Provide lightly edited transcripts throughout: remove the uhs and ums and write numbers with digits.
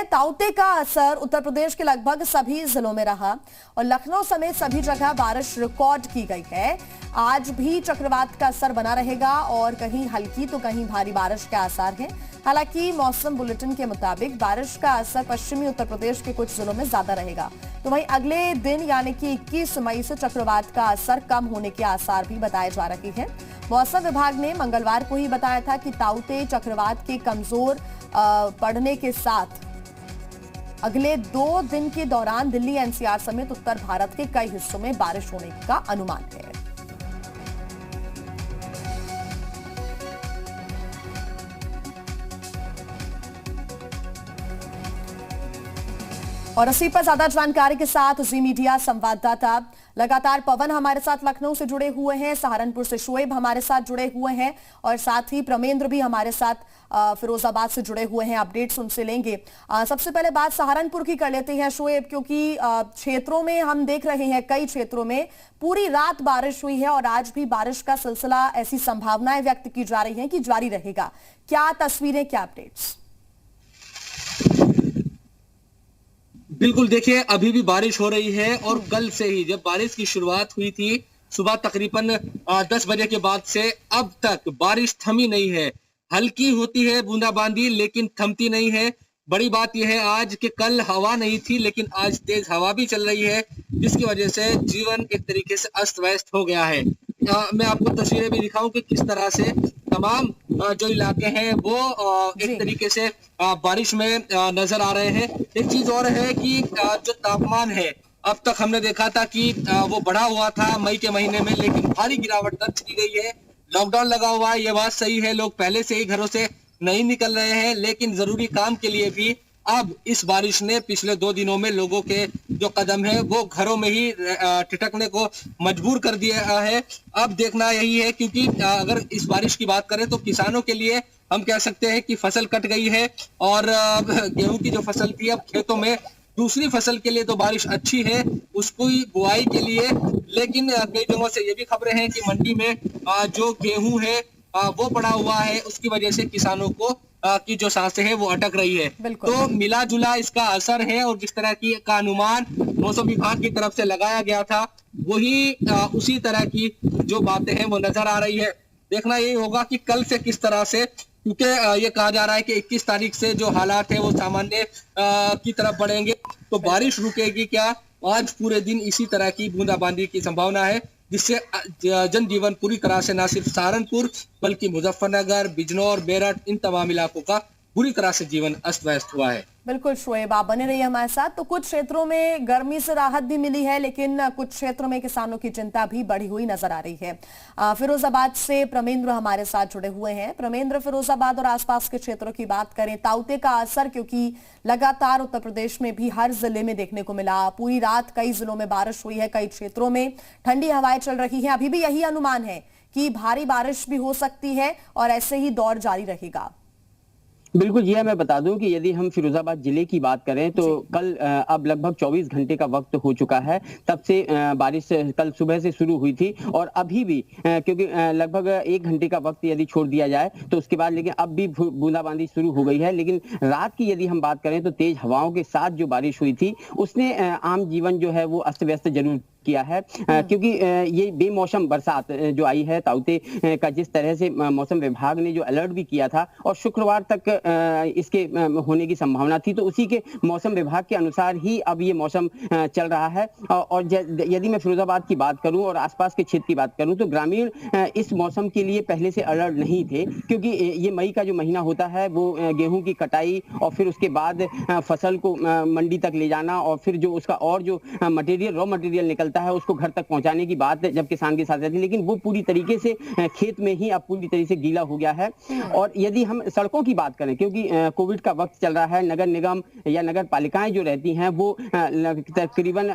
ताउते का असर उत्तर प्रदेश के लगभग सभी जिलों में रहा और लखनऊ समेत सभी जगह बारिश रिकॉर्ड की गई है। आज भी चक्रवात का असर बना रहेगा और कहीं हल्की तो कहीं भारी बारिश के आसार हैं। हालांकि मौसम बुलेटिन के मुताबिक बारिश का असर पश्चिमी उत्तर प्रदेश के कुछ जिलों में ज्यादा रहेगा। तो वहीं अगले दिन यानी कि 21 मई से चक्रवात का असर कम होने के आसार भी बताए जा रहे हैं। मौसम विभाग ने मंगलवार को ही बताया था कि ताउते चक्रवात के कमजोर पड़ने के साथ अगले 2 दिन के दौरान दिल्ली एनसीआर समेत उत्तर भारत के कई हिस्सों में बारिश होने का अनुमान है। और इसी पर ज्यादा जानकारी के साथ जी मीडिया संवाददाता लगातार पवन हमारे साथ लखनऊ से जुड़े हुए हैं, सहारनपुर से शोएब हमारे साथ जुड़े हुए हैं और साथ ही प्रमेंद्र भी हमारे साथ फिरोजाबाद से जुड़े हुए हैं। अपडेट्स उनसे लेंगे। सबसे पहले बात सहारनपुर की कर लेते हैं शोएब, क्योंकि क्षेत्रों में हम देख रहे हैं कई क्षेत्रों में पूरी रात बारिश हुई है और आज भी बारिश का सिलसिला ऐसी संभावनाएं व्यक्त की जा रही हैं कि जारी रहेगा। क्या तस्वीरें, क्या अपडेट्स? बिल्कुल, देखिए अभी भी बारिश हो रही है और कल से ही जब बारिश की शुरुआत हुई थी सुबह तकरीबन 10 बजे के बाद से अब तक बारिश थमी नहीं है। हल्की होती है बूंदाबांदी लेकिन थमती नहीं है। बड़ी बात यह है आज कि कल हवा नहीं थी लेकिन आज तेज हवा भी चल रही है, जिसकी वजह से जीवन एक तरीके से अस्त व्यस्त हो गया है। मैं आपको तस्वीरें भी दिखाऊं कि किस तरह से तमाम जो इलाके हैं वो एक तरीके से बारिश में नजर आ रहे हैं। एक चीज और है कि जो तापमान है अब तक हमने देखा था कि वो बढ़ा हुआ था मई के महीने में, लेकिन भारी गिरावट दर्ज की गई है। लॉकडाउन लगा हुआ है, ये बात सही है, लोग पहले से ही घरों से नहीं निकल रहे हैं, लेकिन जरूरी काम के लिए भी अब इस बारिश ने पिछले 2 दिनों में लोगों के जो कदम है वो घरों में ही ठिठकने को मजबूर कर दिया है। अब देखना यही है, क्योंकि अगर इस बारिश की बात करें तो किसानों के लिए हम कह सकते हैं कि फसल कट गई है और गेहूं की जो फसल थी अब खेतों में दूसरी फसल के लिए तो बारिश अच्छी है उसको ही बुआई के लिए, लेकिन कई जगहों से ये भी खबरें हैं कि मंडी में जो गेहूं है वो पड़ा हुआ है, उसकी वजह से किसानों को की जो सांसें हैं वो अटक रही है। तो मिला जुला इसका असर है और जिस तरह की का अनुमान मौसम विभाग की तरफ से लगाया गया था वही उसी तरह की जो बातें हैं वो नजर आ रही है। देखना यही होगा कि कल से किस तरह से, क्योंकि ये कहा जा रहा है कि 21 तारीख से जो हालात है वो सामान्य की तरफ बढ़ेंगे। तो बारिश रुकेगी क्या? आज पूरे दिन इसी तरह की बूंदाबांदी की संभावना है, जिससे जनजीवन पूरी तरह से न सिर्फ सहारनपुर बल्कि मुजफ्फरनगर, बिजनौर, बेरठ इन तमाम इलाकों का बुरी तरह से जीवन अस्त व्यस्त हुआ है। बिल्कुल शोएब, आप बने रहिए हमारे साथ। तो कुछ क्षेत्रों में गर्मी से राहत भी मिली है, लेकिन कुछ क्षेत्रों में किसानों की चिंता भी बढ़ी हुई नजर आ रही है। फिरोजाबाद से प्रमेंद्र हमारे साथ जुड़े हुए हैं। प्रमेंद्र, फिरोजाबाद और आसपास के क्षेत्रों की बात करें, ताउते का असर क्योंकि लगातार उत्तर प्रदेश में भी हर जिले में देखने को मिला, पूरी रात कई जिलों में बारिश हुई है, कई क्षेत्रों में ठंडी हवाएं चल रही है। अभी भी यही अनुमान है कि भारी बारिश भी हो सकती है और ऐसे ही दौर जारी रहेगा। बिल्कुल जी, मैं बता दूं कि यदि हम फिरोजाबाद जिले की बात करें तो कल अब लगभग 24 घंटे का वक्त हो चुका है, तब से बारिश कल सुबह से शुरू हुई थी और अभी भी क्योंकि लगभग 1 घंटे का वक्त यदि छोड़ दिया जाए तो उसके बाद लेकिन अब भी बूंदाबांदी शुरू हो गई है। लेकिन रात की यदि हम बात करें तो तेज हवाओं के साथ जो बारिश हुई थी उसने आम जीवन जो है वो अस्त व्यस्त जरूर किया है, क्योंकि ये बेमौसम बरसात जो आई है ताउते का जिस तरह से मौसम विभाग ने जो अलर्ट भी किया था और शुक्रवार तक इसके होने की संभावना थी, तो उसी के मौसम विभाग के अनुसार ही अब ये मौसम चल रहा है। और यदि मैं फिरोजाबाद की बात करूं और आसपास के क्षेत्र की बात करूं तो ग्रामीण इस मौसम के लिए पहले से अलर्ट नहीं थे, क्योंकि ये मई का जो महीना होता है वो गेहूं की कटाई और फिर उसके बाद फसल को मंडी तक ले जाना और फिर जो उसका और जो मटेरियल रॉ मटेरियल निकलता है उसको घर तक पहुंचाने की बात जब किसान के साथ रहती है, लेकिन वो पूरी तरीके से खेत में ही अब पूरी तरीके से गीला हो गया है। और यदि हम सड़कों की बात करें, क्योंकि कोविड का वक्त चल रहा है, नगर निगम या नगर पालिकाएं जो रहती हैं वो तकरीबन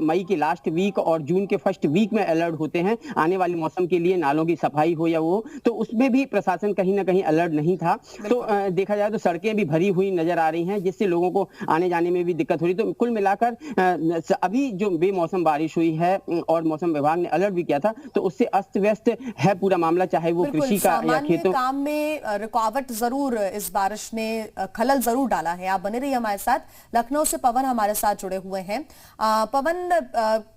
मई के लास्ट वीक और जून के फर्स्ट वीक में अलर्ट होते हैं आने वाले मौसम के लिए, नालों की सफाई हो या वो, तो उसमें भी प्रशासन कहीं ना कहीं अलर्ट नहीं था। तो देखा जाए तो सड़कें भी भरी हुई नजर आ रही हैं, जिससे लोगों को आने जाने में भी दिक्कत हो रही। तो कुल मिलाकर अभी जो बेमौसम बारिश हुई है और मौसम विभाग ने अलर्ट भी किया था, तो उससे अस्त व्यस्त है पूरा मामला, चाहे वो बिल्कुल, कृषि का या सामान्य खेतों काम में रुकावट जरूर इस बारिश ने खलल जरूर डाला है। आप बने रहिए हमारे साथ। लखनऊ से पवन हमारे साथ जुड़े हुए हैं। पवन,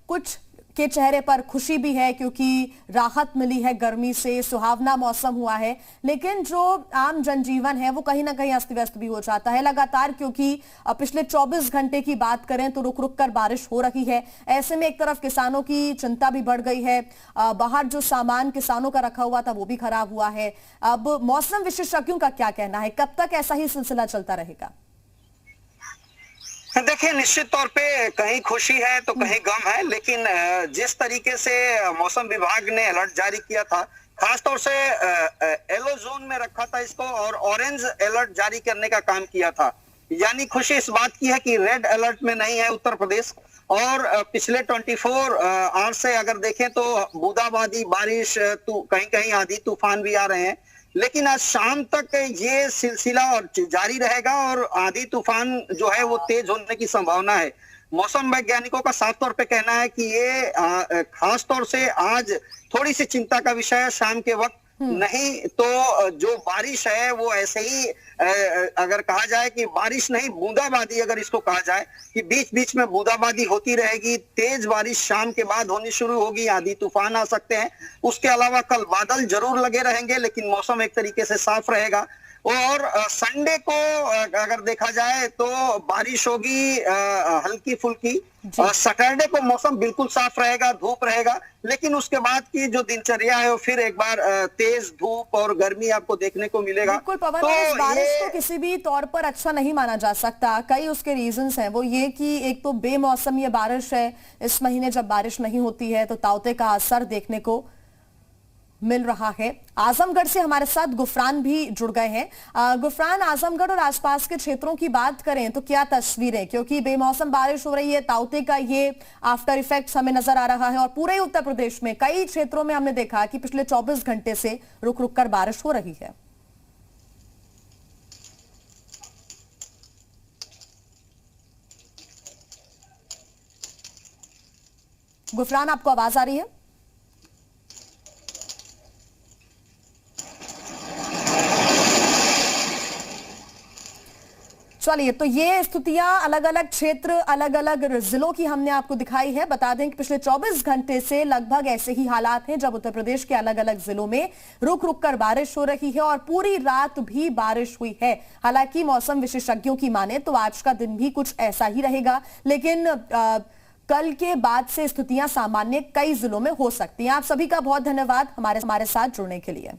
कुछ के चेहरे पर खुशी भी है क्योंकि राहत मिली है गर्मी से, सुहावना मौसम हुआ है, लेकिन जो आम जनजीवन है वो कहीं ना कहीं अस्त व्यस्त भी हो जाता है लगातार, क्योंकि पिछले 24 घंटे की बात करें तो रुक रुक कर बारिश हो रही है। ऐसे में एक तरफ किसानों की चिंता भी बढ़ गई है, बाहर जो सामान किसानों का रखा हुआ था वो भी खराब हुआ है। अब मौसम विशेषज्ञों का क्या कहना है, कब तक ऐसा ही सिलसिला चलता रहेगा? देखिए, निश्चित तौर पे कहीं खुशी है तो कहीं गम है, लेकिन जिस तरीके से मौसम विभाग ने अलर्ट जारी किया था, खासतौर से येलो जोन में रखा था इसको और ऑरेंज अलर्ट जारी करने का काम किया था, यानी खुशी इस बात की है कि रेड अलर्ट में नहीं है उत्तर प्रदेश। और पिछले 24 आवर्स से अगर देखें तो बूंदाबांदी बारिश, कहीं कहीं आंधी तूफान भी आ रहे हैं, लेकिन आज शाम तक ये सिलसिला और जारी रहेगा और आंधी तूफान जो है वो तेज होने की संभावना है। मौसम वैज्ञानिकों का साफ तौर पे कहना है कि ये खास तौर से आज थोड़ी सी चिंता का विषय है शाम के वक्त, नहीं तो जो बारिश है वो ऐसे ही अगर कहा जाए कि बारिश नहीं बूंदाबांदी, अगर इसको कहा जाए कि बीच बीच में बूंदाबांदी होती रहेगी, तेज बारिश शाम के बाद होनी शुरू होगी, आंधी तूफान आ सकते हैं। उसके अलावा कल बादल जरूर लगे रहेंगे लेकिन मौसम एक तरीके से साफ रहेगा। और संडे को अगर देखा जाए तो बारिश होगी हल्की फुल्की, सैटरडे को मौसम बिल्कुल साफ रहेगा, धूप रहेगा, लेकिन उसके बाद की जो दिनचर्या है वो फिर एक बार तेज धूप और गर्मी आपको देखने को मिलेगा। बिल्कुल पवन, तो इस बारिश को किसी भी तौर पर अच्छा नहीं माना जा सकता। कई उसके रीजंस हैं, वो ये कि एक तो बेमौसम ये बारिश है, इस महीने जब बारिश नहीं होती है तो ताउते का असर देखने को मिल रहा है। आजमगढ़ से हमारे साथ गुफरान भी जुड़ गए हैं। गुफरान, आजमगढ़ और आसपास के क्षेत्रों की बात करें तो क्या तस्वीरें, क्योंकि बेमौसम बारिश हो रही है, ताउते का ये आफ्टर इफेक्ट्स हमें नजर आ रहा है और पूरे उत्तर प्रदेश में कई क्षेत्रों में हमने देखा कि पिछले 24 घंटे से रुक रुक कर बारिश हो रही है। गुफरान, आपको आवाज आ रही है? चलिए, तो ये स्थितियां अलग अलग क्षेत्र, अलग अलग जिलों की हमने आपको दिखाई है। बता दें कि पिछले 24 घंटे से लगभग ऐसे ही हालात हैं जब उत्तर प्रदेश के अलग अलग जिलों में रुक रुक कर बारिश हो रही है और पूरी रात भी बारिश हुई है। हालांकि मौसम विशेषज्ञों की माने तो आज का दिन भी कुछ ऐसा ही रहेगा, लेकिन कल के बाद से स्थितियां सामान्य कई जिलों में हो सकती हैं। आप सभी का बहुत धन्यवाद हमारे साथ जुड़ने के लिए।